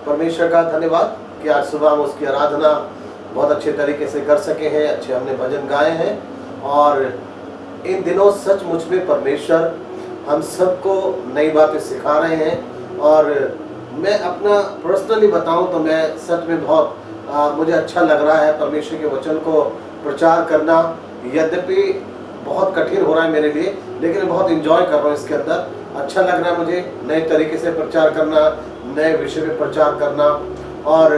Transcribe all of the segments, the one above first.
परमेश्वर का धन्यवाद कि आज सुबह हम उसकी आराधना बहुत अच्छे तरीके से कर सके हैं। अच्छे हमने भजन गाए हैं और इन दिनों सचमुच में परमेश्वर हम सबको नई बातें सिखा रहे हैं। और मैं अपना पर्सनली बताऊं तो मैं सच में बहुत मुझे अच्छा लग रहा है परमेश्वर के वचन को प्रचार करना। यद्यपि बहुत कठिन हो रहा है मेरे लिए, लेकिन मैं बहुत इंजॉय कर रहा हूँ इसके अंदर। अच्छा लग रहा है मुझे नए तरीके से प्रचार करना, नए विषय में प्रचार करना। और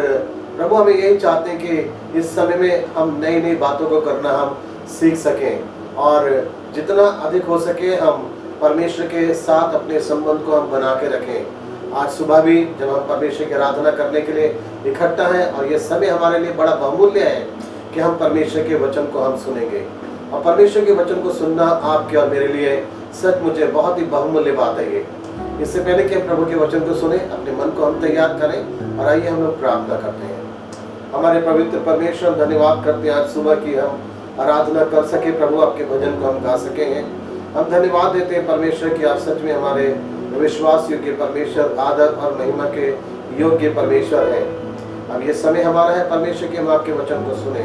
प्रभु हमें यही चाहते हैं कि इस समय में हम नई नई बातों को करना हम सीख सकें और जितना अधिक हो सके हम परमेश्वर के साथ अपने संबंध को हम बना के रखें। आज सुबह भी जब हम परमेश्वर की आराधना करने के लिए इकट्ठा हैं और ये समय हमारे लिए बड़ा बहुमूल्य है कि हम परमेश्वर के वचन को हम सुनेंगे। और परमेश्वर के वचन को सुनना आपके और मेरे लिए सच मुझे बहुत ही बहुमूल्य बात है ये। इससे पहले कि हम प्रभु के वचन को सुने, अपने मन को हम तैयार करें और आइए हम लोग प्रार्थना करते हैं। हमारे पवित्र परमेश्वर, धन्यवाद करते हैं आज सुबह की हम आराधना कर सके, प्रभु आपके भजन को हम गा सके हैं। हम धन्यवाद देते हैं परमेश्वर कि आप सच में हमारे विश्वास योग्य परमेश्वर, आदर और महिमा के योग्य परमेश्वर हैं। अब ये समय हमारा है परमेश्वर कि हम आपके वचन को सुने,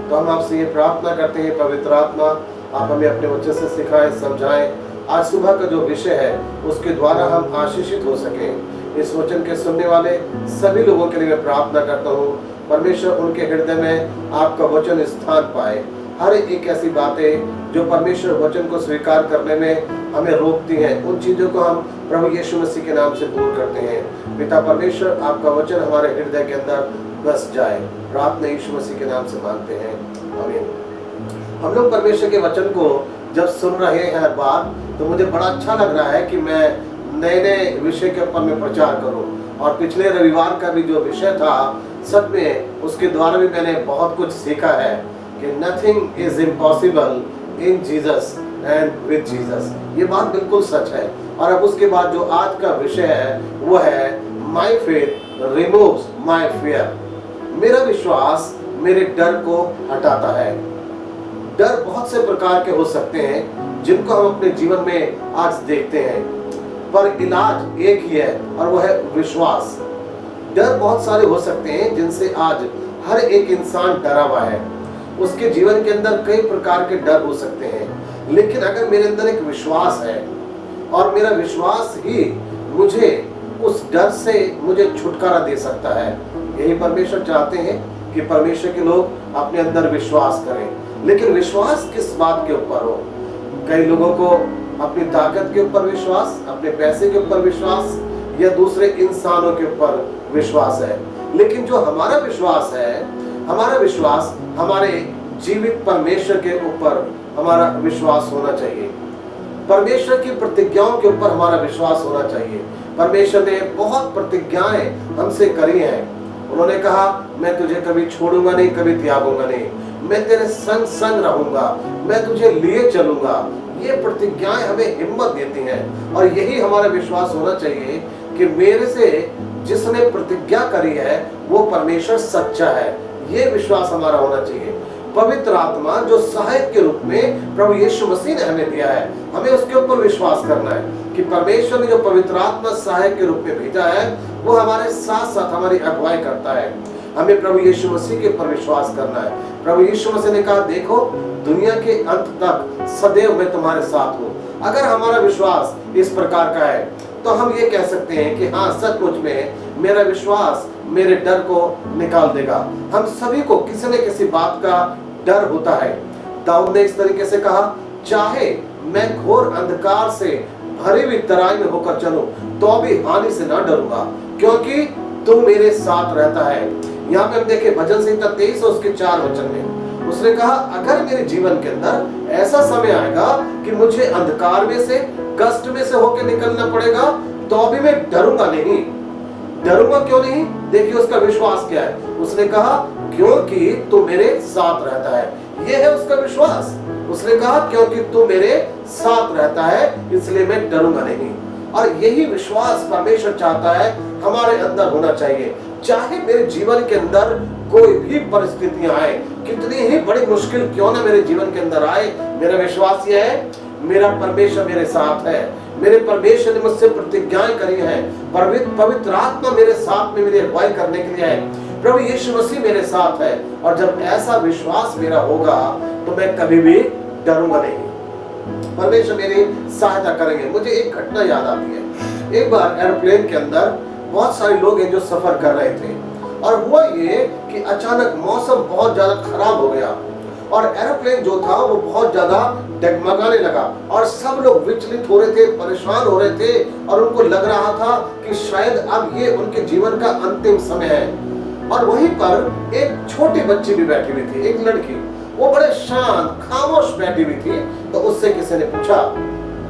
तो हम आपसे ये प्रार्थना करते हैं पवित्र आत्मा आप हमें अपने वचन से सिखाएं, समझाएं। आज सुबह का जो विषय है उसके द्वारा हम आशीषित हो सकें। इस वचन के सुनने वाले सभी लोगों के लिए मैं प्रार्थना करता हूँ परमेश्वर उनके हृदय में आपका वचन स्थान पाए। हर एक ऐसी बातें जो परमेश्वर वचन को स्वीकार करने में हमें रोकती हैं, उन चीजों को हम प्रभु यीशु मसीह के नाम से दूर करते हैं। पिता परमेश्वर आपका वचन हमारे हृदय के अंदर बस जाए, प्रार्थना यीशु मसीह के नाम से मांगते हैं, आमीन। हम लोग परमेश्वर के वचन को जब सुन रहे हैं हर बार, तो मुझे बड़ा अच्छा लग रहा है कि मैं नए नए विषय के ऊपर में प्रचार करूं। और पिछले रविवार का भी जो विषय था, सच में उसके द्वारा भी मैंने बहुत कुछ सीखा है कि nothing is impossible in Jesus and with Jesus. ये बात बिल्कुल सच है। और अब उसके बाद जो आज का विषय है वो है my faith removes my fear. मेरा विश्वास मेरे डर को हटाता है। डर बहुत से प्रकार के हो सकते हैं जिनको हम अपने जीवन में आज देखते हैं, पर इलाज एक ही है और वो है विश्वास। डर बहुत सारे हो सकते हैं जिनसे आज हर एक इंसान डरा हुआ है। उसके जीवन के अंदर कई प्रकार के डर हो सकते हैं, लेकिन अगर मेरे अंदर एक विश्वास है और मेरा विश्वास ही मुझे उस डर से मुझे छुटकारा दे सकता है। यही परमेश्वर चाहते हैं कि परमेश्वर के लोग अपने अंदर विश्वास करें। लेकिन विश्वास किस बात के ऊपर हो? कई लोगों को अपनी ताकत के ऊपर विश्वास, अपने पैसे के ऊपर विश्वास या दूसरे इंसानों के ऊपर विश्वास है। लेकिन जो हमारा विश्वास है, हमारा विश्वास हमारे जीवित परमेश्वर के ऊपर हमारा विश्वास होना चाहिए। परमेश्वर की प्रतिज्ञाओं के ऊपर हमारा विश्वास होना चाहिए। परमेश्वर ने बहुत प्रतिज्ञाएं हमसे करी हैं। उन्होंने कहा मैं तुझे कभी छोड़ूंगा नहीं, कभी त्यागूंगा नहीं, मैं तेरे संग संग रहूंगा, मैं तुझे लिए चलूंगा। ये प्रतिज्ञाएं हमें हिम्मत देती हैं और यही हमारा विश्वास होना चाहिए कि मेरे से जिसने प्रतिज्ञा करी है वो परमेश्वर सच्चा है। ये विश्वास हमारा होना चाहिए। पवित्र आत्मा जो सहायक के रूप में प्रभु यीशु मसीह ने हमें दिया है, हमें उसके ऊपर विश्वास करना है कि परमेश्वर ने जो पवित्र आत्मा सहायक के रूप में भेजा है वो हमारे साथ साथ हमारी अगुवाई करता है। हमें प्रभु यीशु मसीह के ऊपर विश्वास करना है। प्रभु यीशु मसीह ने कहा देखो दुनिया के अंत तक सदैव मैं तुम्हारे साथ हूँ। अगर हमारा विश्वास इस प्रकार का है तो हम ये कह सकते हैं कि हाँ सचमुच में मेरा विश्वास मेरे डर को निकाल देगा। हम सभी को किसी न किसी बात का डर होता है। दाऊद ने इस तरीके से कहा चाहे मैं घोर अंधकार से भरी हुई तराई में होकर चलूं तो भी हानि से ना डरूंगा, क्योंकि तू मेरे साथ रहता है। यहाँ पे हम देखें भजन संहिता 23 और उसके 4 वचन में उसने कहा अगर मेरे जीवन के अंदर ऐसा समय आएगा कि मुझे अंधकार में से, कष्ट में से होकर निकलना पड़ेगा, तो भी मैं डरूंगा नहीं। डरूंगा क्यों नहीं? देखिए उसका विश्वास क्या है। उसने कहा क्योंकि तू मेरे साथ रहता है। यह है उसका विश्वास। उसने कहा क्योंकि तू मेरे साथ रहता है इसलिए मैं डरूंगा नहीं। और यही विश्वास परमेश्वर चाहता है हमारे अंदर होना चाहिए। चाहे मेरे जीवन के अंदर कोई भी परिस्थितियां आए, कितनी ही बड़ी मुश्किल क्यों ना मेरे जीवन के अंदर आए, मेरा विश्वास यह है मेरा परमेश्वर मेरे साथ है। मेरे परमेश्वर ने मुझसे प्रतिज्ञाएं करी है, पवित्र आत्मा मेरे साथ में मेरी अगुवाई करने के लिए है, प्रभु यीशु मसीह मेरे साथ है। और जब ऐसा विश्वास मेरा होगा तो मैं कभी भी डरूंगा नहीं, परमेश्वर मेरी सहायता करेंगे। मुझे एक घटना याद आती है। एक बार एरोप्लेन के अंदर बहुत सारे लोग हैं जो सफर कर रहे थे, और हुआ ये कि अचानक मौसम बहुत ज्यादा खराब हो गया और एरोप्लेन जो था वो बहुत ज्यादा डगमगाने लगा और सब लोग विचलित हो रहे थे, परेशान हो रहे थे, और उनको लग रहा था कि शायद अब ये उनके जीवन का अंतिम समय है। और वहीं पर एक छोटी बच्ची भी बैठी हुई थी, एक लड़की, वो बड़े शांत खामोश बैठी हुई थी। तो उससे किसी ने पूछा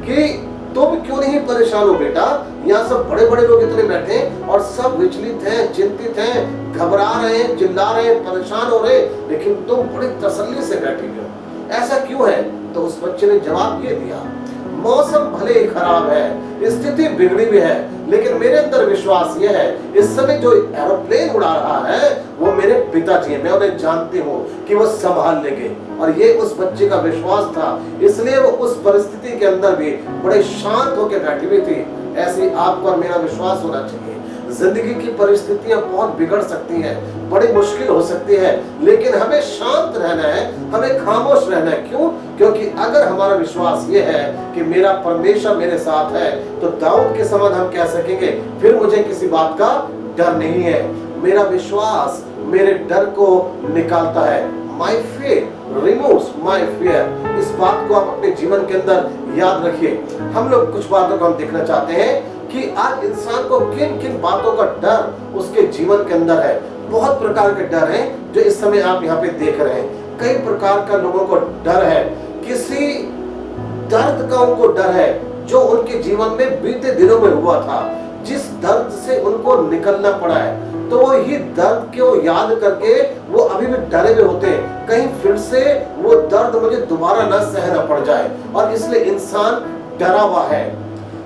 कि तुम क्यों नहीं परेशान हो बेटा, यहाँ सब बड़े बड़े लोग इतने बैठे और सब विचलित हैं, चिंतित हैं, घबरा रहे हैं, चिल्ला रहे हैं, परेशान हो रहे हैं, लेकिन तुम बड़ी तसल्ली से बैठी हो, ऐसा क्यों है? तो उस बच्चे ने जवाब ये दिया, मौसम भले ही खराब है, स्थिति बिगड़ी भी है, लेकिन मेरे अंदर विश्वास ये है, इस समय जो एरोप्लेन उड़ा रहा है वो मेरे पिताजी हैं, मैं उन्हें जानती हूँ कि वो संभाल लेंगे। और ये उस बच्चे का विश्वास था, इसलिए वो उस परिस्थिति के अंदर भी बड़े शांत होकर बैठी हुई थी। ऐसे आपको और मेरा विश्वास होना चाहिए। जिंदगी की परिस्थितियां बहुत बिगड़ सकती हैं, बड़ी मुश्किल हो सकती है, लेकिन हमें शांत रहना है, हमें खामोश रहना है। क्यों? क्योंकि अगर हमारा विश्वास ये है कि मेरा परमेश्वर मेरे साथ है, तो दाऊद के समान हम कह सकेंगे, फिर मुझे किसी बात का डर नहीं है। मेरा विश्वास मेरे डर को निकालता है। My faith removes my fear। इस बात को आप अपने जीवन के अंदर याद रखिए। हम लोग कुछ बातों को हम देखना चाहते हैं कि आज इंसान को किन किन बातों का डर उसके जीवन के अंदर है। बहुत प्रकार के डर हैं जो इस समय आप यहाँ पे देख रहे हैं। कई प्रकार का लोगों को डर है, किसी दर्द का उनको डर है जो उनके जीवन में बीते दिनों में हुआ था, जिस दर्द से उनको निकलना पड़ा है, तो वो ही दर्द को याद करके वो अभी भी डरे हुए होते हैं, कहीं फिर से वो दर्द मुझे दोबारा न सहना पड़ जाए, और इसलिए इंसान डरा हुआ है।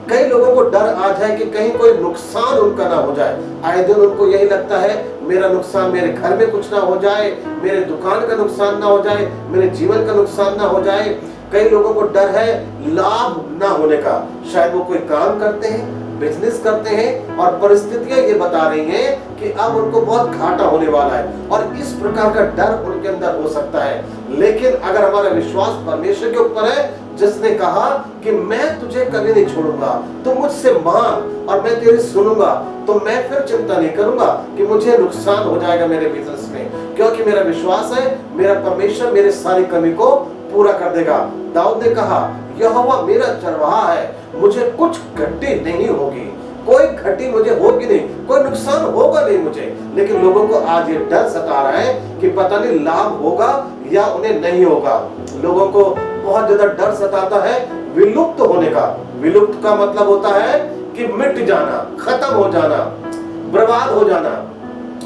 कई लोगों को डर आ जाए कि कहीं कोई नुकसान उनका ना हो जाए। आए दिन उनको यही लगता है, मेरा नुकसान, मेरे घर में कुछ ना हो जाए, मेरे दुकान का नुकसान ना हो जाए, मेरे जीवन का नुकसान ना हो जाए। कई लोगों को डर है लाभ ना होने का। शायद वो कोई काम करते हैं, बिजनेस करते हैं, और परिस्थितियां ये बता रही हैं कि अब उनको बहुत घाटा होने वाला है, और इस प्रकार का डर उनके अंदर हो सकता है। लेकिन अगर हमारा विश्वास परमेश्वर के ऊपर है, जिसने कहा कि मैं तुझे कभी नहीं छोड़ूंगा, तू मुझसे मांग और मैं तेरी सुनूंगा, तो मैं फिर चिंता नहीं करूंगा कि मुझे नुकसान हो जाएगा मेरे बिजनेस में, क्योंकि मेरा विश्वास है मेरा परमेश्वर मेरे सारी कमी को पूरा कर देगा। दाऊद ने कहा, यहोवा मेरा चरवाहा है, मुझे कुछ घटी नहीं होगी, कोई घटी मुझे होगी नहीं, कोई नुकसान होगा नहीं मुझे। लेकिन लोगों को आज ये डर सता रहा है कि पता नहीं लाभ होगा या उन्हें नहीं होगा। लोगों को बहुत ज्यादा डर सताता है विलुप्त होने का। विलुप्त का मतलब होता है कि मिट जाना, खत्म हो जाना, बर्बाद हो जाना।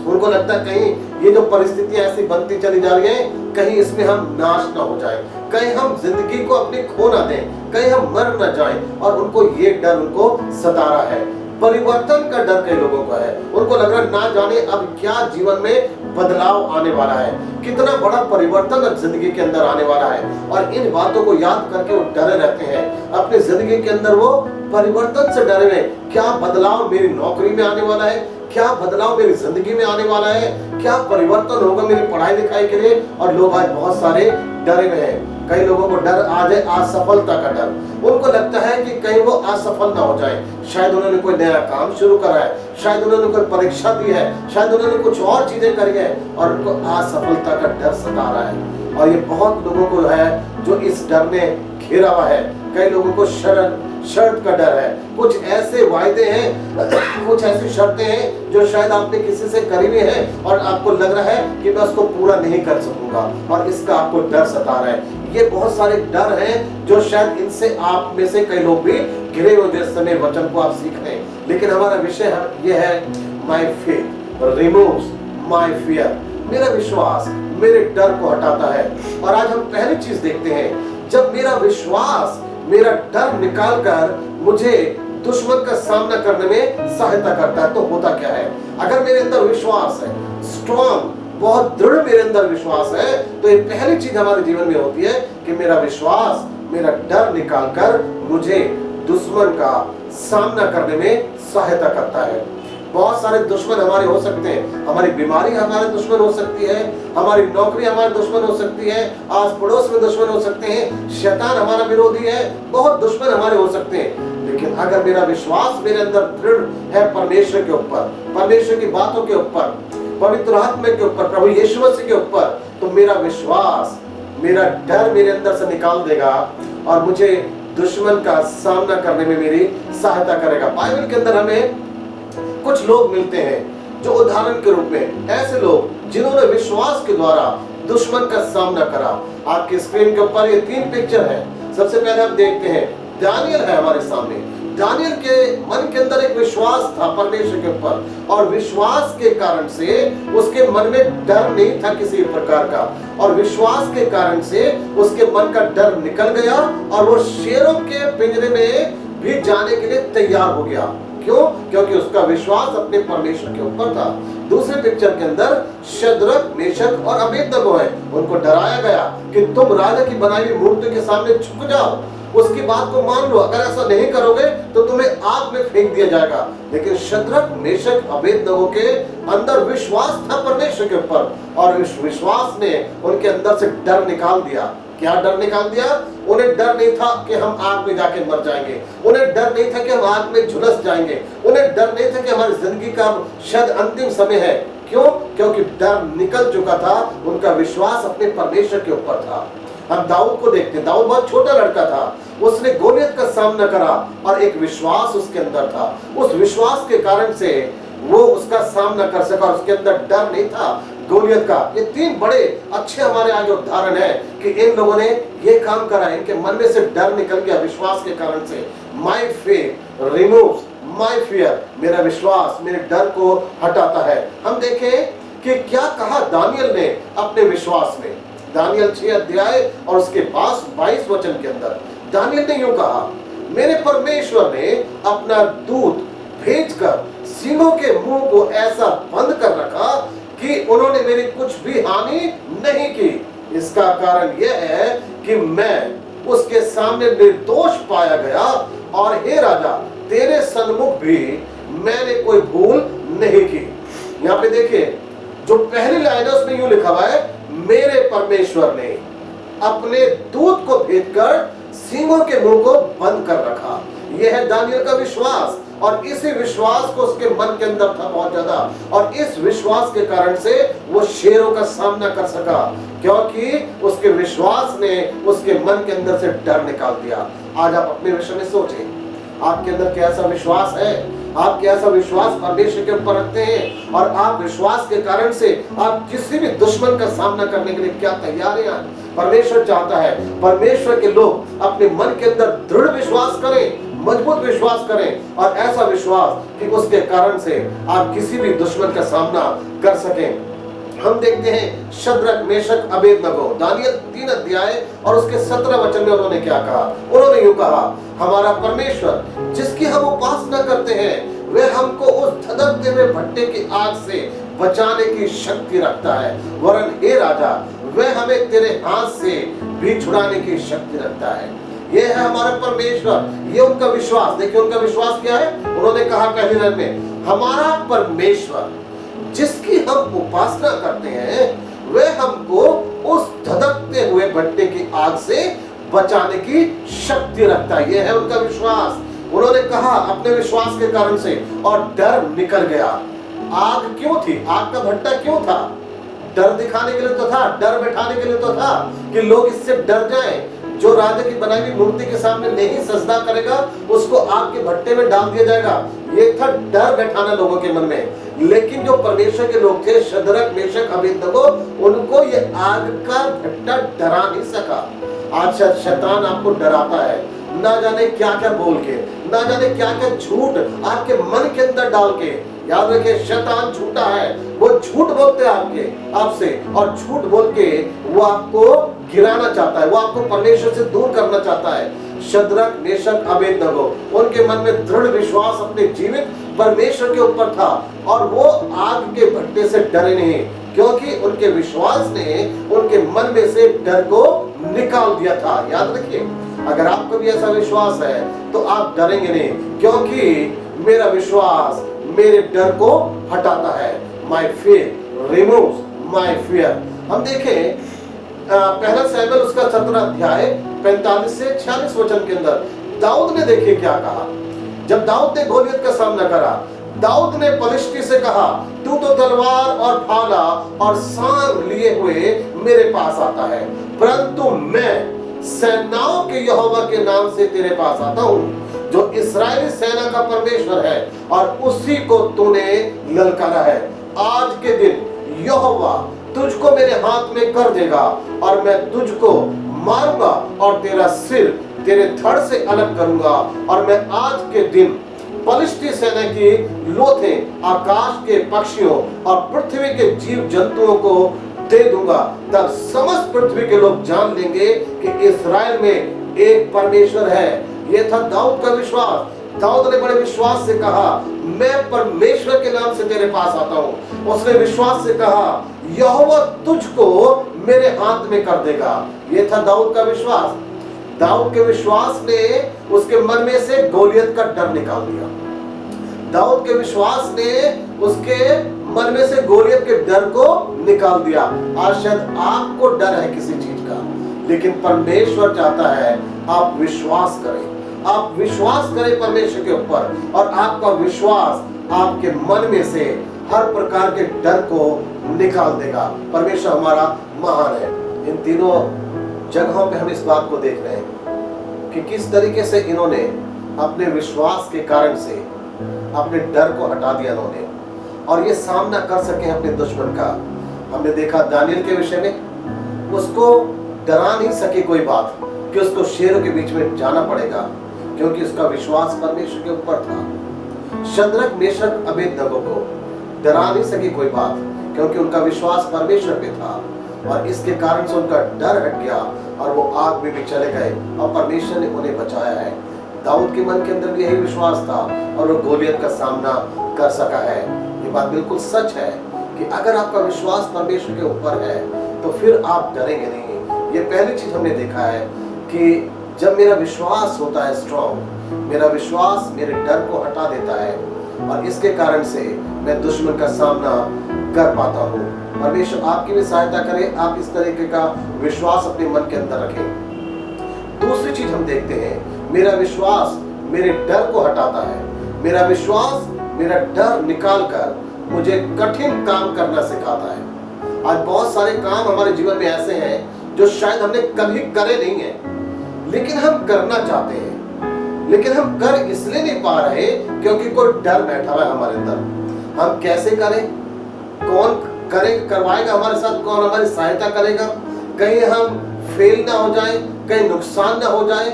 उनको लगता है कहीं ये जो परिस्थितियां ऐसी बनती चली जा रही हैं, कहीं इसमें हम नाश ना हो जाए, कहीं हम जिंदगी को अपनी खो ना दें, कहीं हम मर ना जाएं, और उनको ये डर उनको सता रहा है। परिवर्तन का डर कई लोगों को है, उनको लग रहा ना जाने अब क्या जीवन में बदलाव आने वाला है, कितना बड़ा परिवर्तन अब जिंदगी के अंदर आने वाला है, और इन बातों को याद करके वो डरे रहते हैं। अपनी जिंदगी के अंदर वो परिवर्तन से डरे हुए, क्या बदलाव मेरी नौकरी में आने वाला है, क्या बदलाव मेरी जिंदगी में आने वाला है, क्या परिवर्तन होगा मेरी पढ़ाई लिखाई के लिए। और लोग आज बहुत सारे डरे हुए हैं। कई लोगों को डर आ जाए असफलता का डर, उनको लगता है कि कहीं वो असफल ना हो जाए। शायद उन्होंने कोई नया काम शुरू करा है, शायद उन्होंने कोई परीक्षा दी है, शायद उन्होंने कुछ और चीजें करी है, और उनको असफलता का डर सता रहा है। और ये बहुत लोगों को है जो इस डर ने घेरा हुआ है। कई लोगों को शर्त का डर है, कुछ ऐसे वायदे हैं, कुछ ऐसी शर्तें हैं जो शायद आपने किसी से करी हुई है और आपको लग रहा है कि मैं उसको पूरा नहीं कर सकूंगा, और इसका आपको डर सता रहा है। ये बहुत सारे डर हैं जो शायद इनसे आप में से कई लोग भी घिरे हुए जिस समय वचन को आप सीख रहे हैं। लेकिन हमारा विषय ये है, my faith removes my fear. मेरा विश्वास मेरे डर को हटाता है। और आज हम पहली चीज देखते हैं, जब मेरा विश्वास मेरा डर निकालकर मुझे दुश्मन का सामना करने में सहायता करता है, तो होता क्या है? अगर मेरे अंदर विश्वास है, स्ट्रॉन्ग, बहुत दृढ़ मेरे अंदर विश्वास है, तो ये पहली चीज हमारे जीवन में होती है कि मेरा विश्वास मेरा डर निकालकर मुझे दुश्मन का सामना करने में सहायता करता है। बहुत सारे दुश्मन हमारे हो सकते हैं, हमारी बीमारी हमारे दुश्मन हो सकती है, हमारी नौकरी हमारे दुश्मन हो सकती है, आस पड़ोस में दुश्मन हो सकते हैं, शैतान हमारा विरोधी है, बहुत दुश्मन हमारे हो सकते हैं। लेकिन अगर मेरा विश्वास मेरे अंदर दृढ़ है परमेश्वर के ऊपर, परमेश्वर की बातों के ऊपर, पवित्र आत्मा के ऊपर, प्रभु यीशु मसीह के ऊपर, तो मेरा विश्वास मेरा डर मेरे अंदर से निकाल देगा और मुझे दुश्मन का सामना करने में मेरी सहायता करेगा। बाइबल के अंदर हमें कुछ लोग मिलते हैं जो उदाहरण के रूप में, ऐसे लोग जिन्होंने विश्वास के द्वारा दुश्मन का सामना करा। आपकी स्क्रीन के ऊपर ये 3 पिक्चर है। सबसे पहले हम देखते हैं, दानियल है हमारे सामने। दानियल के मन के अंदर एक विश्वास था परमेश्वर के ऊपर, और विश्वास के कारण से उसके मन में डर नहीं था किसी प्रकार का, और विश्वास के कारण से उसके मन का डर निकल गया और वो शेरों के पिंजरे में भी जाने के लिए तैयार हो गया। क्यों? क्योंकि उसका विश्वास अपने परमेश्वर के ऊपर था। दूसरे पिक्चर के अंदर शद्रक, मेशक और अबेदनगो है। उनको डराया गया कि तुम राजा की बनाई हुई मूर्ति के सामने झुक जाओ, उसकी बात को मान लो, अगर ऐसा नहीं करोगे तो तुम्हें आग में फेंक दिया जाएगा। लेकिन शद्रक, मेशक, अबेदनगो के अंदर विश्वास था परमेश्वर के ऊपर, और इस विश्वास ने उनके अंदर से डर निकाल दिया। क्या डर निकाल दिया? उन्हें डर नहीं था कि हम आग में जाके मर जाएंगे, उन्हें डर नहीं था कि हम आग में झुलस जाएंगे, उन्हें डर नहीं था कि हमारी जिंदगी का शायद अंतिम समय है। क्यों? क्योंकि डर निकल चुका था, उनका विश्वास अपने परमेश्वर के ऊपर था। हम दाऊद को देखते हैं। दाऊद बहुत छोटा लड़का था, उसने गोलियत का सामना करा और एक विश्वास उसके अंदर था। उस विश्वास के कारण से वो उसका सामना कर सका, उसके अंदर डर नहीं था गोलियत का। ये 3 बड़े अच्छे हमारे आगे उदाहरण है कि इन लोगों ने ये काम करा, इनके मन में से डर निकल गया विश्वास के कारण से। My faith removes my fear, मेरा विश्वास मेरे डर को हटाता है। हम देखें कि क्या कहा दानियल ने अपने विश्वास में। दानियल 6 अध्याय और उसके पास 22 वचन के अंदर दानियल ने यूं कहा, मेरे परमेश्वर ने अपना दूत भेजकर सिंहों के मुंह को ऐसा बंद कर रखा कि उन्होंने मेरी कुछ भी हानि नहीं की। इसका कारण यह है कि मैं उसके सामने निर्दोष पाया गया, और हे राजा, तेरे सन्मुख भी मैंने कोई भूल नहीं की। यहाँ पे देखिए, जो पहली लाइन है उसमें यूं लिखा हुआ है, मेरे परमेश्वर ने अपने दूत को भेजकर सिंहों के मुंह को बंद कर रखा। यह है दानियल का विश्वास, और इसी विश्वास को उसके मन के अंदर था बहुत ज्यादा, और इस विश्वास के कारण से वो शेरों का सामना कर सका, क्योंकि उसके विश्वास ने उसके मन के अंदर से डर निकाल दिया। आज आप अपने विषय में सोचें, आपके अंदर कैसा विश्वास है? आप कैसा विश्वास परमेश्वर के ऊपर रखते हैं? और आप विश्वास के कारण से आप किसी भी दुश्मन का सामना करने के लिए क्या तैयार हैं? परमेश्वर चाहता है परमेश्वर के लोग अपने मन के अंदर दृढ़ विश्वास करें, मजबूत विश्वास करें, और ऐसा विश्वास कि उसके कारण से आप किसी भी दुश्मन का सामना कर सकें। हम देखते हैं शद्रक, मेशक, अबेदनगो, दानियल 3 अध्याय और उसके 17 वचन में उन्होंने क्या कहा? उन्होंने यूं कहा, हमारा परमेश्वर जिसकी हम उपासना करते हैं वह हमको उस धधकते हुए भट्टे की आग से बचाने की शक्ति रखता है, वरन हे राजा, वह हमें तेरे हाथ से भी छुड़ाने की शक्ति रखता है। ये है हमारा परमेश्वर, ये उनका विश्वास। देखिए उनका विश्वास क्या है? उन्होंने कहा पहली लाइन में, हमारा परमेश्वर जिसकी हम उपासना करते हैं वह हमको उस धधकते हुए भट्टे की आग से बचाने की शक्ति रखता है। यह है उनका विश्वास। उन्होंने कहा अपने विश्वास के कारण से, और डर निकल गया। आग क्यों थी? आग का भट्टा क्यों था? डर दिखाने के लिए तो था, डर बैठाने के लिए तो था कि लोग इससे डर जाएं। जो राजा की बनाई हुई मूर्ति के सामने नहीं सजदा करेगा उसको आग के भट्टे में डाल दिया जाएगा। ये था डर बैठाना लोगों के मन में। लेकिन जो परमेश्वर के लोग थे, शद्रक, मेशक, अबेदनगो, उनको ये आग का भट्टा डरा नहीं सका। आज शैतान आपको डराता है, ना जाने क्या क्या बोल के, ना जाने क्या क्या झूठ आपके मन के अंदर डाल के। याद रखिए, शैतान झूठा है, वो झूठ बोलते हैं आपसे, और झूठ बोल के वो आपको गिराना चाहता है, वो आपको परमेश्वर से दूर करना चाहता है। शद्रक, मेशक, अबेदनगो, उनके मन में दृढ़ विश्वास अपने जीवित परमेश्वर के ऊपर था, और वो आग के भट्टे से डरे नहीं, क्योंकि उनके विश्वास ने उनके मन में से डर को निकाल दिया था। याद रखिए, अगर आपको भी ऐसा विश्वास है तो आप डरेंगे नहीं, क्योंकि मेरा विश्वास मेरे डर को हटाता है। My faith removes my fear. हम देखें पहला शमूएल उसका 17 अध्याय 45 से 46 वचन के अंदर दाऊद ने देखिए क्या कहा। जब दाऊद ने गोलियत का सामना करा, दाऊद ने पलिश्ती से कहा, तू तो तलवार और भाला और सांप लिए हुए मेरे पास आता है, परंतु मैं सेनाओं के यहोवा के नाम से तेरे पास आता हूँ, जो इस्राएली सेना का परमेश्वर है, और उसी को तूने ललकारा है। आज के दिन यहोवा तुझको मेरे हाथ में कर देगा, और मैं तुझको मारूंगा और तेरा सिर तेरे धड़ से अलग करूंगा, और मैं आज के दिन पलिश्ती सेना की लोथें आकाश के पक्षियों और पृथ्वी के जीव जंतुओं को दे दूंगा। तब समस्त पृथ्वी के लोग जान लेंगे कि इस्राएल में एक परमेश्वर है। यह था दाऊद का विश्वास। दाऊद ने बड़े विश्वास से कहा, मैं परमेश्वर के नाम से तेरे पास आता हूँ। उसने विश्वास से कहा, यहोवा तुझको मेरे हाथ में कर देगा। यह था दाऊद का विश्वास। दाऊद के विश्वास ने उसके मन में से गोलियत का डर निकाल दिया। दाऊद के विश्वास ने उसके मन में से गोलियत के डर को निकाल दिया। आज शायद आपको डर है किसी चीज का, लेकिन परमेश्वर चाहता है आप विश्वास करें। आप विश्वास करें परमेश्वर के ऊपर, और आपका विश्वास आपके मन में से हर प्रकार के डर को निकाल देगा। परमेश्वर हमारा महान है। इन तीनों जगहों पे हम इस बात को देख रहे हैं कि किस तरीके से इन्होंने अपने विश्वास के कारण से अपने डर को हटा दिया इन्होंने, और ये सामना कर सके अपने दुश्मन का। हमने देखा दानियल के विषय में, उसको डरा नहीं सके कोई बात कि उसको शेरों के बीच में जाना पड़ेगा, क्योंकि उसका विश्वास परमेश्वर के ऊपर था। शद्रक मेशक अबेदनगो को डरा नहीं सकी कोई बात, क्योंकि उनका विश्वास परमेश्वर पे था, और इसके कारण से उनका डर हट गया और वो आग में भी चले गए, और परमेश्वर ने उन्हें बचाया है। दाऊद के मन के अंदर भी यही विश्वास था, और वो गोलियत का सामना कर सका है। ये बात बिल्कुल सच है कि अगर आपका विश्वास परमेश्वर के ऊपर है तो फिर आप डरेंगे नहीं। ये पहली चीज हमने देखा है कि जब मेरा विश्वास होता है स्ट्रॉन्ग, मेरा विश्वास मेरे डर को हटा देता है, और इसके कारण से मैं दुश्मन का सामना कर पाता हूँ। परमेश्वर आपकी भी सहायता करे, आप इस तरीके का विश्वास अपने मन के अंदर रखें। दूसरी चीज हम देखते हैं, मेरा विश्वास मेरे डर को हटाता है। मेरा विश्वास मेरा डर निकाल कर मुझे कठिन काम करना सिखाता है। आज बहुत सारे काम हमारे जीवन में ऐसे हैं जो शायद हमने कभी करे नहीं है, लेकिन हम करना चाहते हैं, लेकिन हम कर इसलिए नहीं पा रहे क्योंकि कोई डर बैठा हुआ है हमारे अंदर। हम कैसे करें, कौन करवाएगा हमारे साथ, कौन हमारी सहायता करेगा, कहीं हम फेल ना हो जाए, कहीं नुकसान ना हो जाए।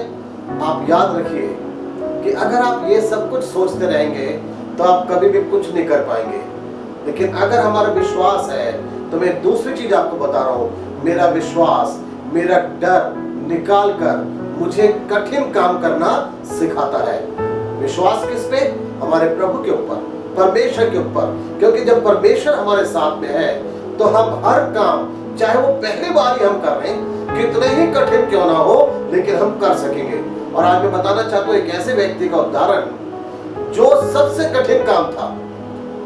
आप याद रखिए कि अगर आप ये सब कुछ सोचते रहेंगे तो आप कभी भी कुछ नहीं कर पाएंगे। लेकिन अगर हमारा विश्वास है, तो मैं दूसरी चीज आपको बता रहा हूं, मेरा विश्वास मेरा डर निकाल कर मुझे कठिन काम करना सिखाता है। विश्वास किस पे? हमारे प्रभु के ऊपर, परमेश्वर के ऊपर। क्योंकि जब परमेश्वर हमारे साथ में है तो हम हर काम, चाहे वो पहली बार ही हम कर रहे हैं, कितने ही कठिन क्यों ना हो, लेकिन हम कर सकेंगे। और आज मैं बताना चाहता हूं एक ऐसे व्यक्ति का उदाहरण जो सबसे कठिन काम था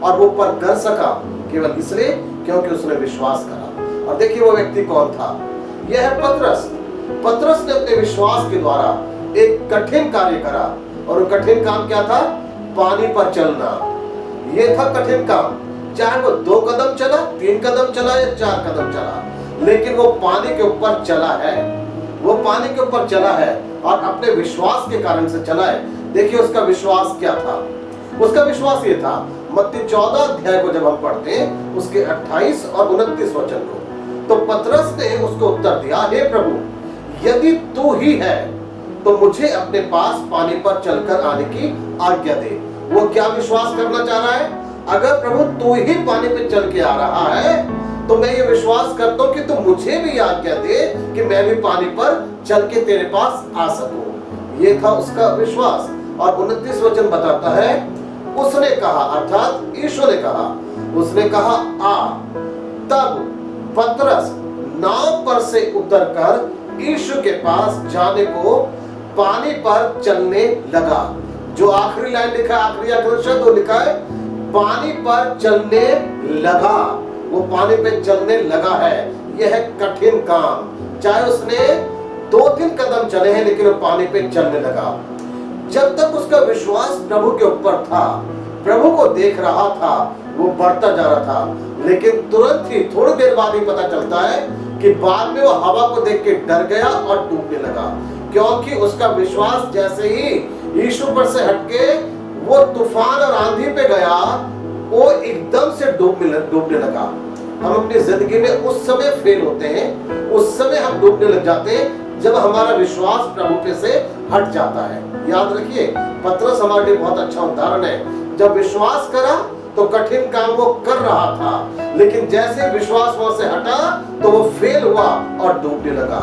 और वो पर कर सका केवल इसलिए क्योंकि उसने विश्वास करा। और देखिए वो व्यक्ति कौन था? यह है पतरस। पतरस ने अपने विश्वास के द्वारा एक कठिन कार्य करा, और वो कठिन काम क्या था? पानी पर चलना। यह था कठिन काम। चाहे वो 2 कदम चला, 3 कदम चला या 4 कदम चला, लेकिन वो पानी के ऊपर चला है। वो पानी के ऊपर चला है और अपने विश्वास के कारण से चला है। देखिए उसका विश्वास क्या था? उसका विश्वास ये था, मत्ती 14 अध्याय को जब हम पढ़ते हैं उसके 28 और 29 वचन को, तो पतरस ने उसको उत्तर दिया, हे प्रभु, यदि तू ही है तो मुझे अपने पास पानी पर चलकर आने की आज्ञा दे। वो क्या विश्वास करना चाह रहा है? अगर प्रभु तू ही पानी पे चल के आ रहा है तो मैं ये विश्वास करता हूं कि तू मुझे भी आज्ञा दे कि मैं भी पानी पर चल के तेरे पास आ सकूं। ये था उसका विश्वास। और 29 वचन बताता है, उसने कहा, अर्थात यीशु ने कहा, उसने कहा आ। तब पतरस नाव पर से उतरकर यीशु के पास जाने को पानी पर चलने लगा। जो आखिरी लाइन लिखा है, आखिरी शब्द वो लिखा है पानी पर चलने लगा। वो पानी पे चलने लगा है। यह है कठिन काम। चाहे उसने 2-3 कदम चले हैं, लेकिन वो पानी पे चलने लगा। जब तक उसका विश्वास प्रभु के ऊपर था, प्रभु को देख रहा था, वो बढ़ता जा रहा था। लेकिन तुरंत ही थोड़ी देर बाद ही पता चलता है कि बाद में वो हवा को देख के डर गया और डूबने लगा, क्योंकि उसका विश्वास जैसे ही यीशु पर से हटके वो तूफान और आंधी पे गया, वो एकदम से डूबने लगा। हम अपनी जिंदगी में उस समय फेल होते हैं, उस समय हम डूबने लग जाते हैं जब हमारा विश्वास प्रभु पे से हट जाता है। याद रखिए, पतरस हमारे लिए बहुत अच्छा उदाहरण है। जब विश्वास करा तो कठिन काम वो कर रहा था, लेकिन जैसे विश्वास वहां से हटा तो वो फेल हुआ और डूबने लगा।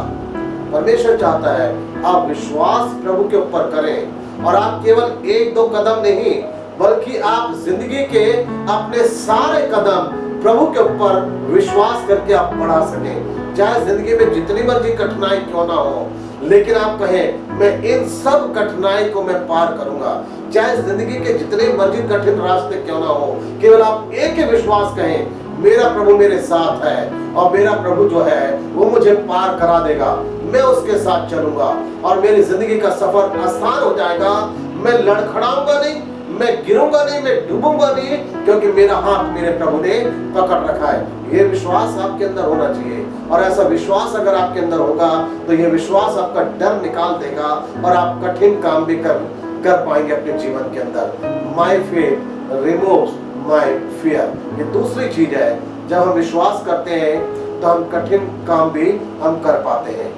परमेश्वर चाहता है आप विश्वास प्रभु के ऊपर करें, और आप केवल 1-2 कदम नहीं, बल्कि आप जिंदगी के अपने सारे कदम प्रभु के ऊपर विश्वास करके आप बढ़ा सकें। चाहे जिंदगी में जितनी मर्जी कठिनाई क्यों ना हो, लेकिन आप कहें मैं इन सब कठिनाई को मैं पार करूंगा। चाहे जिंदगी के जितने मर्जी कठिन रास्ते क्यों ना हो, केवल आप एक ही विश्वास कहें, मेरा प्रभु मेरे साथ है और मेरा प्रभु जो है वो मुझे पार करा देगा। मैं उसके साथ चलूंगा और मेरी जिंदगी का सफर आसान हो जाएगा। मैं लड़खड़ाऊंगा नहीं, मैं गिरूंगा नहीं, मैं डूबूंगा नहीं, क्योंकि मेरा हाथ मेरे प्रभु ने पकड़ रखा है। ये विश्वास आपके अंदर होना चाहिए, और ऐसा विश्वास अगर आपके अंदर होगा तो ये विश्वास आपका डर निकाल देगा और आप कठिन काम भी कर पाएंगे अपने जीवन के अंदर। My faith removes my fear. ये दूसरी चीज है, जब हम विश्वास करते हैं तो हम कठिन काम भी हम कर पाते हैं।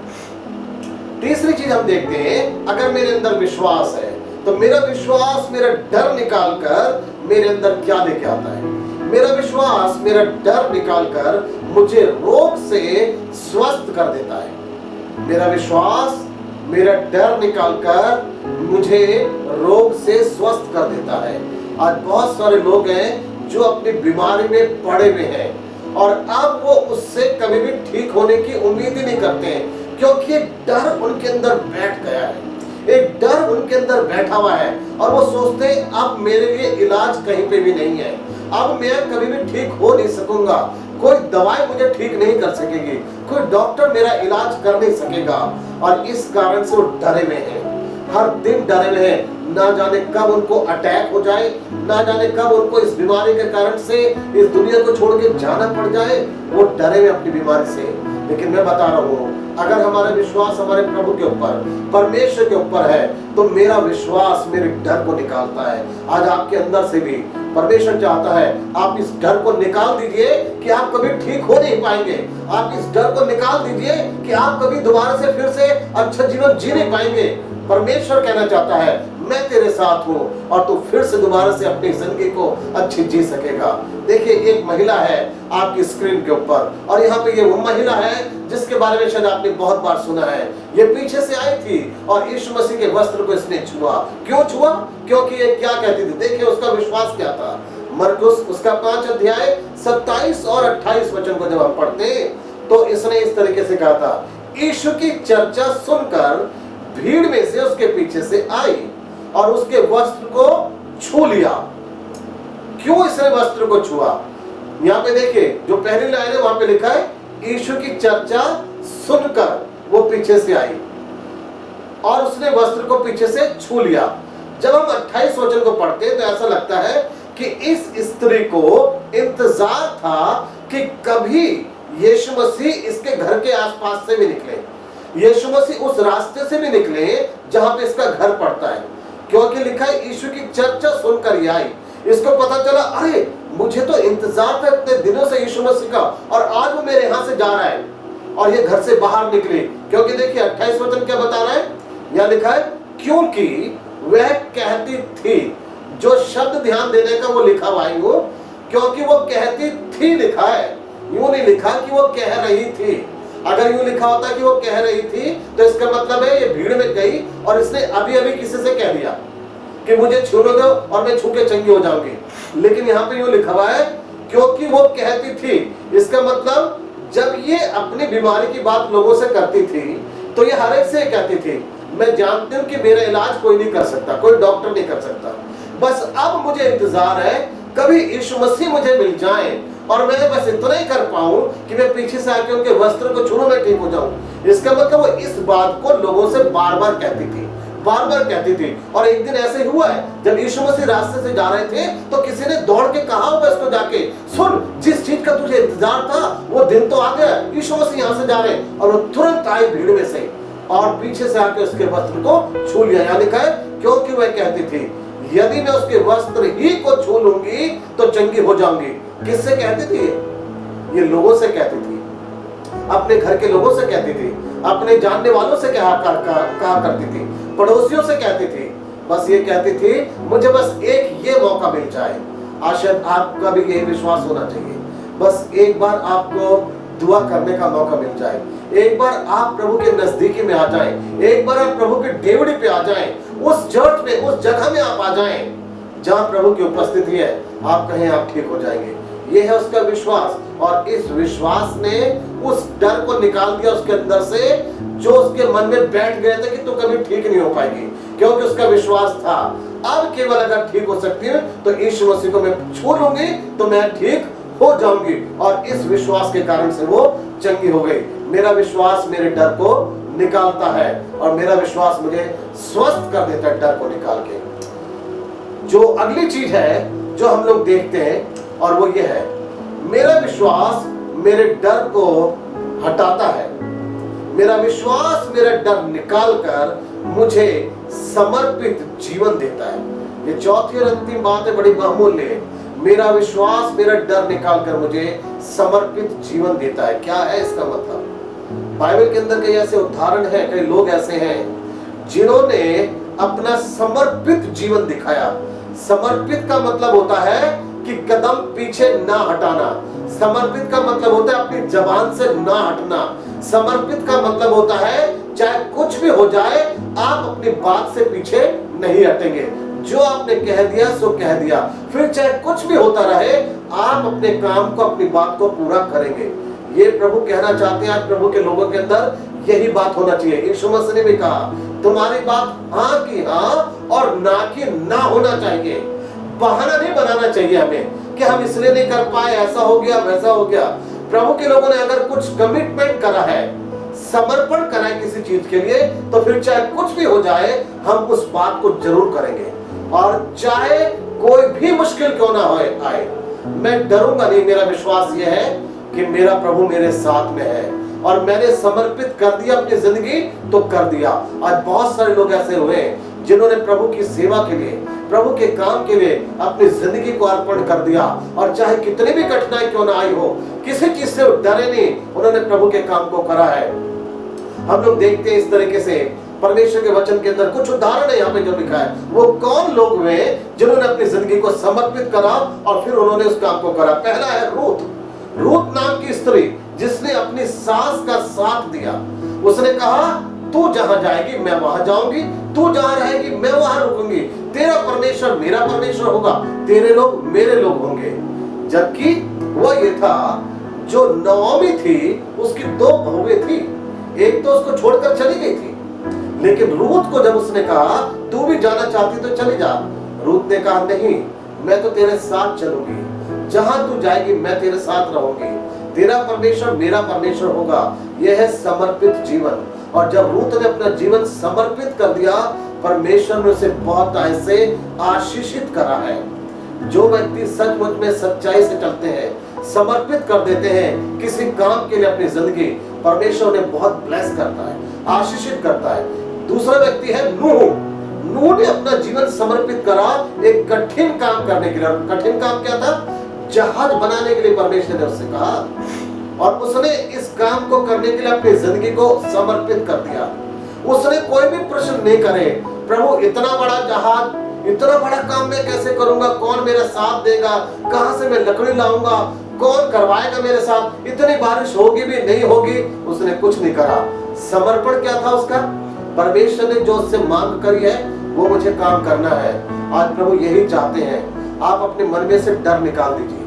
तीसरी चीज हम देखते हैं, अगर मेरे अंदर विश्वास है तो मेरा विश्वास मेरा डर निकालकर मेरे अंदर क्या लेके आता है। मेरा विश्वास मेरा डर निकालकर मुझे रोग से स्वस्थ कर देता है। मेरा विश्वास मेरा डर निकालकर मुझे रोग से स्वस्थ कर देता है। आज बहुत सारे लोग हैं जो अपनी बीमारी में पड़े हुए हैं और अब वो उससे कभी भी ठीक होने की उम्मीद ही नहीं करते हैं, क्योंकि एक डर उनके अंदर बैठ गया है। एक डर उनके अंदर बैठा हुआ है और वो सोचते हैं अब मेरे लिए इलाज कहीं पे भी नहीं है, अब मैं कभी भी ठीक हो नहीं सकूंगा, कोई दवाई मुझे ठीक नहीं कर सकेगी, कोई डॉक्टर मेरा इलाज कर नहीं सकेगा। और इस कारण से वो डरे हुए हैं, हर दिन डरे हुए हैं। ना जाने कब उनको अटैक हो जाए, ना जाने कब उनको इस बीमारी के कारण से इस दुनिया को छोड़ के जाना पड़ जाए। वो डरे हुए अपनी बीमारी से। लेकिन मैं बता रहा हूँ, अगर हमारा विश्वास हमारे प्रभु के ऊपर, परमेश्वर के ऊपर है, तो मेरा विश्वास मेरे डर को निकालता है। आज आपके अंदर से भी परमेश्वर चाहता है आप इस डर को निकाल दीजिए कि आप कभी ठीक हो नहीं पाएंगे। आप इस डर को निकाल दीजिए कि आप कभी दोबारा से फिर से अच्छा जीवन जी नहीं पाएंगे। परमेश्वर कहना चाहता है मैं तेरे साथ हूँ और तू फिर से दोबारा से अपनी जिंदगी को अच्छी जी सकेगा। देखिए, एक महिला है आपकी स्क्रीन के ऊपर, और यहाँ पे ये वो महिला है जिसके बारे में शायद आपने बहुत बार सुना है। ये पीछे से आई थी और यीशु मसीह के वस्त्र को इसने छुआ। क्यों छुआ? क्योंकि ये क्या कहती थी। देखिए उसका विश्वास क्या था। मरकुस उसका 5 अध्याय 27 और 28 वचन को जब हम पढ़ते तो इसने इस तरीके से कहा था, यीशु की चर्चा सुनकर भीड़ में से उसके पीछे से आई और उसके वस्त्र को छू लिया। क्यों इसने वस्त्र को छुआ? यहाँ पे देखिए, जो पहली लाइन है वहां पे लिखा है यीशु की चर्चा सुनकर वो पीछे से आई और उसने वस्त्र को पीछे से छू लिया। जब हम 28 वचन को पढ़ते हैं तो ऐसा लगता है कि इस स्त्री को इंतजार था कि कभी यीशु मसीह इसके घर के आसपास से भी निकले, यीशु मसीह उस रास्ते से भी निकले जहां पे इसका घर पड़ता है। क्योंकि लिखा है यीशु की चर्चा सुनकर ये आई। इसको पता चला, अरे मुझे तो इंतजार था इतने दिनों से यीशु मसीह का, और आज वो मेरे यहाँ से जा रहा है। और ये घर से बाहर निकली। क्योंकि देखिए 28 वचन क्या बता रहा है, यहाँ लिखा है क्योंकि वह कहती थी। जो शब्द ध्यान देने का वो लिखा हुआ है वो, क्योंकि वो कहती थी लिखा है, यूं नहीं लिखा कि वो कह रही थी। अगर यूं लिखा होता कि वो कह रही थी तो इसका मतलब है ये भीड़ में गई और इसने अभी अभी किसी से कह दिया कि मुझे छूने दो और मैं छू के चंगी हो जाऊंगी। लेकिन यहाँ पे यूं लिखा हुआ है क्योंकि वो कहती थी। इसका मतलब जब ये अपनी बीमारी की बात लोगों से करती थी तो ये हर एक से कहती थी, मैं जानती हूँ कि मेरा इलाज कोई नहीं कर सकता, कोई डॉक्टर नहीं कर सकता, बस अब मुझे इंतजार है कभी यीशु मसीह मुझे मिल जाए और मैं बस इतना ही कर पाऊं कि मैं पीछे से आके उनके वस्त्र को छूऊं, मैं ठीक हो जाऊं। इसका मतलब वो इस बात को लोगों से बार बार कहती थी, बार बार कहती थी। और एक दिन ऐसे हुआ है जब यीशु मसीह रास्ते से जा रहे थे तो किसी ने दौड़ के कहा होगा इसको जाके, सुन, जिस चीज का तुझे इंतजार था वो दिन तो आ गया, यीशु मसीह यहाँ से जा रहे हैं। और वो तुरंत आई भीड़ में से और पीछे से आके उसके वस्त्र को छू लिया। यहाँ लिखा है क्योंकि वह कहती थी यदि मैं उसके वस्त्र ही को छू लूंगी तो चंगी हो जाऊंगी। किससे कहती थी? ये लोगों से कहती थी, अपने घर के लोगों से कहती थी, अपने जानने वालों से कहा करती थी, पड़ोसियों से कहती थी। बस ये कहती थी मुझे बस एक ये मौका मिल जाए। शायद आपका भी यही विश्वास होना चाहिए, बस एक बार आपको दुआ करने का मौका मिल जाए, एक बार आप प्रभु के नजदीकी में आ जाएं, एक बार आप प्रभु के डेवड़ी पे आ जाएं, उस चर्च में, उस जगह में आप आ जाएं जहां प्रभु की उपस्थिति है। आप कहें आप ठीक हो जाएंगे। ये है उसका विश्वास। और इस विश्वास ने उस डर को निकाल दिया उसके अंदर से, जो उसके मन में बैठ गए थे कि तू कभी ठीक नहीं हो पाएगी, क्योंकि उसका विश्वास था अब केवल अगर ठीक हो सकती है तो यीशु मसीह को मैं छू लूंगी तो मैं ठीक हो जाऊंगी। और इस विश्वास के कारण से वो चंगी हो गई। मेरा विश्वास मेरे डर को निकालता है और मेरा विश्वास मुझे स्वस्थ कर देता है डर को निकाल के। जो अगली चीज है जो हम लोग देखते हैं और वो ये है, मेरा विश्वास मेरे डर को हटाता है। मेरा विश्वास मेरा डर निकाल कर मुझे समर्पित जीवन देता है। ये चौथी और अंतिम बात है, बड़ी बहुमूल्य है। मेरा विश्वास मेरा डर निकाल कर मुझे समर्पित जीवन देता है। क्या है इसका मतलब? बाइबल के अंदर कई ऐसे उदाहरण हैं, कई लोग ऐसे हैं जिन्होंने अपना समर्पित जीवन दिखाया। समर्पित का मतलब होता है कि कदम पीछे ना हटाना। समर्पित का मतलब होता है अपनी जबान से ना हटना। समर्पित का मतलब होता है चाहे कुछ भी हो जाए आप अपनी बात से पीछे नहीं हटेंगे। जो आपने कह दिया सो कह दिया, फिर चाहे कुछ भी होता रहे आप अपने काम को, अपनी बात को पूरा करेंगे। ये प्रभु कहना चाहते हैं आज प्रभु के लोगों के अंदर यही बात होना चाहिए। यीशु मसीह ने भी कहा तुम्हारी बात हाँ की हाँ और ना की ना होना चाहिए। बहाना नहीं बनाना चाहिए हमें कि हम इसलिए नहीं कर पाए, ऐसा हो गया वैसा हो गया। प्रभु के लोगों ने अगर कुछ कमिटमेंट करा है, समर्पण करा है किसी चीज के लिए, तो फिर चाहे कुछ भी हो जाए हम उस बात को जरूर करेंगे। और चाहे कोई भी मुश्किल क्यों ना आए, मैं डरूंगा नहीं। मेरा विश्वास यह है कि मेरा प्रभु मेरे साथ में है और मैंने समर्पित कर दिया अपनी जिंदगी तो कर दिया। आज बहुत सारे लोग ऐसे हुए जिन्होंने प्रभु की सेवा के लिए, प्रभु के काम के लिए अपनी जिंदगी को अर्पण कर दिया और चाहे कितनी भी कठिनाई क्यों ना आई हो, किसी चीज से डरे नहीं, उन्होंने प्रभु के काम को करा है। हम लोग देखते हैं इस तरीके से परमेश्वर के वचन के अंदर कुछ उदाहरण है यहाँ पे जो लिखा है। वो कौन लोग हुए जिन्होंने अपनी जिंदगी को समर्पित करा और फिर उन्होंने उस काम को करा? पहला है रूत नाम की स्त्री, जिसने अपनी सास का साथ दिया। उसने कहा तू जहां जाएगी मैं वहां जाऊंगी, तू जहां रहेगी मैं वहां रुकूंगी, तेरा परमेश्वर मेरा परमेश्वर होगा, तेरे लोग मेरे लोग होंगे। जबकि वो ये था, जो नओमी थी उसकी दो बहुएं थी, एक तो उसको छोड़कर चली गई थी, लेकिन रूत को जब उसने कहा तू भी जाना चाहती तो चली जा, रूत ने कहा नहीं, मैं तो तेरे साथ चलूंगी, जहां तू जाएगी मैं तेरे साथ रहूंगी, तेरा परमेश्वर मेरा परमेश्वर होगा। यह है समर्पित जीवन। और जब रूत ने अपना जीवन समर्पित कर दिया, परमेश्वर ने उसे बहुत ऐसे आशीषित करा है। जो व्यक्ति सचमुच में सच्चाई से चलते हैं, समर्पित कर देते हैं किसी काम के लिए अपनी जिंदगी, परमेश्वर उन्हें बहुत ब्लेस करता है, आशीषित करता है। दूसरा व्यक्ति है नूह ने अपना जीवन समर्पित करा एक कठिन काम करने के लिए। कठिन काम क्या था? जहाज बनाने के लिए परमेश्वर ने उससे कहा और उसने इस काम को करने के लिए अपनी जिंदगी को समर्पित कर दिया। उसने कोई भी प्रश्न नहीं करे, प्रभु इतना बड़ा जहाज, इतना बड़ा काम मैं कैसे करूंगा, कौन मेरा साथ देगा, कहां से मैं लकड़ी लाऊंगा, कौन करवाएगा मेरे साथ, इतनी बारिश होगी भी नहीं होगी, उसने कुछ नहीं करा। समर्पण क्या था उसका? परमेश्वर ने जो उससे मांग करी है वो मुझे काम करना है। आज प्रभु यही चाहते हैं, आप अपने मन में से डर निकाल दीजिए।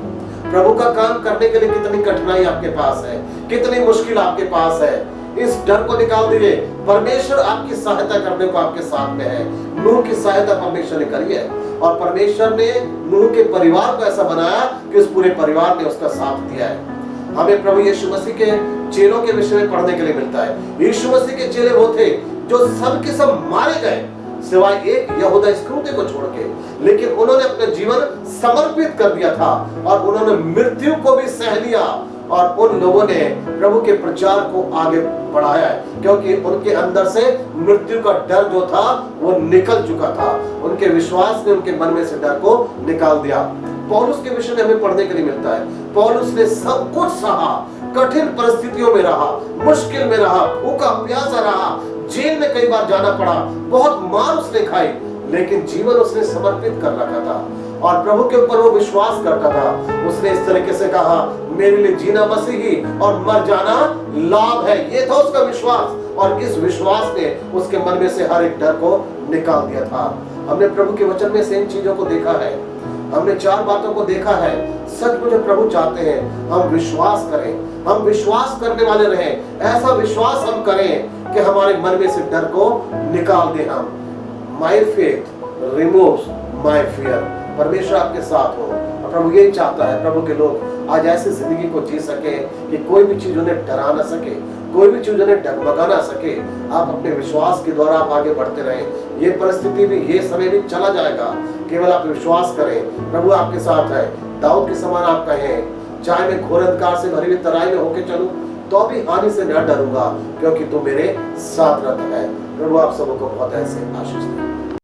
प्रभु का काम करने के लिए कितनी कठिनाई आपके पास है, कितनी मुश्किल आपके पास है, इस डर को निकाल दीजिए। परमेश्वर आपकी सहायता करने को आपके साथ में है। नूह की सहायता परमेश्वर ने करी है और परमेश्वर ने नूह के परिवार को ऐसा बनाया कि उस पूरे परिवार ने उसका साथ दिया है। हमें प्रभु यीशु मसीह के चेलों के विषय में पढ़ने के लिए मिलता है। यीशु मसीह के चेले वो थे जो सब के सब मारे गए सिवाय एक यहूदा इस्करियोती को छोड़ के, लेकिन उन्होंने अपना जीवन समर्पित कर दिया था और उन्होंने मृत्यु को भी सह लिया और उन लोगों ने प्रभु के प्रचार को आगे बढ़ाया है, क्योंकि उनके अंदर से मृत्यु का डर जो था वो निकल चुका था। उनके विश्वास ने उनके मन में से डर को निकाल दिया। पौलुस के विषय में हमें पढ़ने के लिए मिलता है। पौलुस ने सब कुछ सहा, कठिन परिस्थितियों में रहा, मुश्किल में रहा, भूखा प्यासा रहा, जेल में कई बार जाना पड़ा, बहुत मार उसने खाई, लेकिन जीवन उसने समर्पित कर रखा था और प्रभु के ऊपर वो विश्वास करता था। उसने इस तरीके से कहा, मेरे लिए जीना मसीह ही और मर जाना लाभ है। ये था उसका विश्वास और इस विश्वास ने उसके मन में से हर एक डर को निकाल दिया था। हमने प्रभु के वचन में से इन चीजों को देखा है। हमने 4 बातों को देखा है। सचमुच प्रभु चाहते हैं हम विश्वास करें, हम विश्वास करने वाले रहें। ऐसा विश्वास हम करें कि हमारे मन में से डर को निकाल दें। हम my faith removes my fear. परमेश्वर आपके साथ हो और प्रभु यही चाहता है प्रभु के लोग आज ऐसी जिंदगी को जी सके कि कोई भी चीज उन्हें डरा ना सके, कोई भी चीज उन्हें डगमगा ना सके। आप अपने विश्वास के द्वारा आप आगे बढ़ते रहें। ये परिस्थिति भी, ये समय भी चला जाएगा, केवल आप विश्वास करें। प्रभु आपके साथ है। दाऊद के समान आप कहें, चाहे मैं घोर अंधकार से भरी हुई तराई में होके चलूं तो भी हानि से न डरूंगा, क्योंकि तू मेरे साथ रहता है। प्रभु आप सबको बहुत ऐसे आशीष दे।